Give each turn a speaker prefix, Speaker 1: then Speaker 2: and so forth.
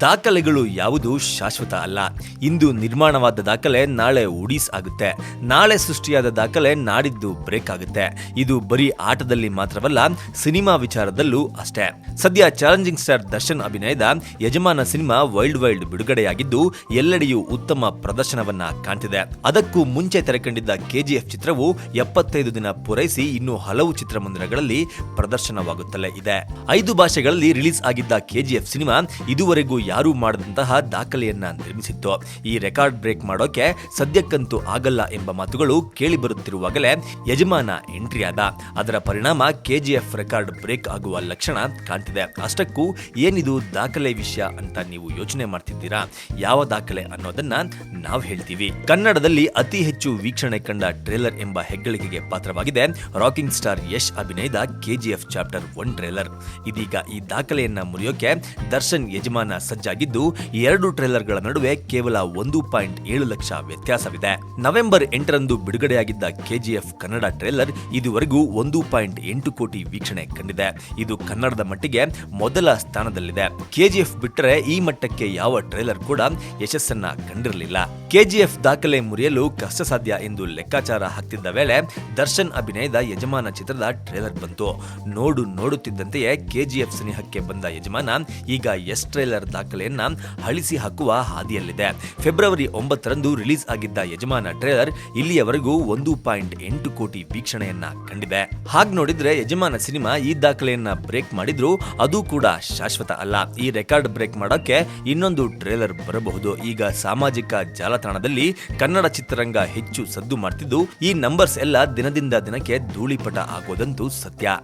Speaker 1: ದಾಖಲೆಗಳು ಯಾವುದು ಶಾಶ್ವತ ಅಲ್ಲ. ಇಂದು ನಿರ್ಮಾಣವಾದ ದಾಖಲೆ ನಾಳೆ ಉಡೀಸ್ ಆಗುತ್ತೆ. ನಾಳೆ ಸೃಷ್ಟಿಯಾದ ದಾಖಲೆ ನಾಡಿದ್ದು ಬ್ರೇಕ್ ಆಗುತ್ತೆ. ಇದು ಬರೀ ಆಟದಲ್ಲಿ ಮಾತ್ರವಲ್ಲ, ಸಿನಿಮಾ ವಿಚಾರದಲ್ಲೂ ಅಷ್ಟೇ. ಸದ್ಯ ಚಾಲೆಂಜಿಂಗ್ ಸ್ಟಾರ್ ದರ್ಶನ್ ಅಭಿನಯದ ಯಜಮಾನ ಸಿನಿಮಾ ವೈಲ್ಡ್ ಬಿಡುಗಡೆಯಾಗಿದ್ದು ಎಲ್ಲೆಡೆಯೂ ಉತ್ತಮ ಪ್ರದರ್ಶನವನ್ನ ಕಾಣ್ತಿದೆ. ಅದಕ್ಕೂ ಮುಂಚೆ ತೆರೆಕಂಡಿದ್ದ ಕೆಜಿಎಫ್ ಚಿತ್ರವು 75 ದಿನ ಪೂರೈಸಿ ಇನ್ನು ಹಲವು ಚಿತ್ರಮಂದಿರಗಳಲ್ಲಿ ಪ್ರದರ್ಶನವಾಗುತ್ತಲೇ ಇದೆ. 5 ಭಾಷೆಗಳಲ್ಲಿ ರಿಲೀಸ್ ಆಗಿದ್ದ ಕೆಜಿಎಫ್ ಸಿನಿಮಾ ಇದುವರೆಗೂ ಯಾರೂ ಮಾಡದಂತಹ ದಾಖಲೆಯನ್ನ ನಿರ್ಮಿಸಿತ್ತು. ಈ ರೆಕಾರ್ಡ್ ಬ್ರೇಕ್ ಮಾಡೋಕೆ ಸದ್ಯಕ್ಕಂತೂ ಆಗಲ್ಲ ಎಂಬ ಮಾತುಗಳು ಕೇಳಿ ಬರುತ್ತಿರುವಾಗಲೇ ಯಜಮಾನ ಎಂಟ್ರಿ ಆದ. ಅದರ ಪರಿಣಾಮ ಕೆಜಿಎಫ್ ರೆಕಾರ್ಡ್ ಬ್ರೇಕ್ ಆಗುವ ಲಕ್ಷಣ ಕಾಣ್ತಿದೆ. ಅಷ್ಟಕ್ಕೂ ಏನಿದು ದಾಖಲೆ ವಿಷಯ ಅಂತ ನೀವು ಯೋಚನೆ ಮಾಡ್ತಿದ್ದೀರಾ? ಯಾವ ದಾಖಲೆ ಅನ್ನೋದನ್ನ ನಾವು ಹೇಳ್ತೀವಿ. ಕನ್ನಡದಲ್ಲಿ ಅತಿ ಹೆಚ್ಚು ವೀಕ್ಷಣೆ ಕಂಡ ಟ್ರೇಲರ್ ಎಂಬ ಹೆಗ್ಗಳಿಕೆಗೆ ಪಾತ್ರವಾಗಿದೆ ರಾಕಿಂಗ್ ಸ್ಟಾರ್ ಯಶ್ ಅಭಿನಯದ ಕೆಜಿಎಫ್ ಚಾಪ್ಟರ್ 1 ಟ್ರೇಲರ್. ಇದೀಗ ಈ ದಾಖಲೆಯನ್ನ ಮುರಿಯೋಕೆ ದರ್ಶನ್ ಯಜಮಾನ ಸಜ್ಜಾಗಿದ್ದು, ಈ 2 ಟ್ರೇಲರ್ಗಳ ನಡುವೆ ಕೇವಲ 1.7 ಲಕ್ಷ ವ್ಯತ್ಯಾಸವಿದೆ. ನವೆಂಬರ್ 8ರಂದು ಬಿಡುಗಡೆಯಾಗಿದ್ದ ಕೆಜಿಎಫ್ ಕನ್ನಡ ಟ್ರೇಲರ್ ಇದುವರೆಗೂ 1.8 ಕೋಟಿ ವೀಕ್ಷಣೆ ಕಂಡಿದೆ. ಇದು ಕನ್ನಡದ ಮಟ್ಟಿಗೆ ಮೊದಲ ಸ್ಥಾನದಲ್ಲಿದೆ. ಕೆಜಿಎಫ್ ಬಿಟ್ಟರೆ ಈ ಮಟ್ಟಕ್ಕೆ ಯಾವ ಟ್ರೇಲರ್ ಕೂಡ ಯಶಸ್ಸನ್ನ ಕಂಡಿರಲಿಲ್ಲ. ಕೆಜಿಎಫ್ ದಾಖಲೆ ಮುರಿಯಲು ಕಷ್ಟ ಸಾಧ್ಯ ಎಂದು ಲೆಕ್ಕಾಚಾರ ಹಾಕ್ತಿದ್ದ ವೇಳೆ ದರ್ಶನ್ ಅಭಿನಯದ ಯಜಮಾನ ಚಿತ್ರದ ಟ್ರೇಲರ್ ಬಂತು. ನೋಡುತ್ತಿದ್ದಂತೆಯೇ ಕೆಜಿಎಫ್ ಸನಿಹಕ್ಕೆ ಬಂದ ಯಜಮಾನ ಈಗ ಎಸ್ ಟ್ರೇಲರ್ ದಾಖಲೆಯನ್ನ ಅಳಿಸಿ ಹಾಕುವ ಹಾದಿಯಲ್ಲಿದೆ. ಫೆಬ್ರವರಿ 9ರಂದು ರಿಲೀಸ್ ಆಗಿದ್ದ ಯಜಮಾನ ಟ್ರೇಲರ್ ಇಲ್ಲಿಯವರೆಗೂ 1.8 ಕೋಟಿ ವೀಕ್ಷಣೆಯನ್ನ ಕಂಡಿದೆ. ಹಾಗೆ ನೋಡಿದ್ರೆ ಯಜಮಾನ ಸಿನಿಮಾ ಈ ದಾಖಲೆಯನ್ನ ಬ್ರೇಕ್ ಮಾಡಿದ್ರು ಅದು ಕೂಡ ಶಾಶ್ವತ ಅಲ್ಲ. ಈ ರೆಕಾರ್ಡ್ ಬ್ರೇಕ್ ಮಾಡೋಕೆ ಇನ್ನೊಂದು ಟ್ರೇಲರ್ ಬರಬಹುದು. ಈಗ ಸಾಮಾಜಿಕ ಜಾಲತಾಣದಲ್ಲಿ ಕನ್ನಡ ಚಿತ್ರರಂಗ ಹೆಚ್ಚು ಸದ್ದು ಮಾಡ್ತಿದ್ದು, ಈ ನಂಬರ್ಸ್ ಎಲ್ಲ ದಿನದಿಂದ ದಿನಕ್ಕೆ ಧೂಳಿಪಟ ಆಗೋದಂತೂ ಸತ್ಯ.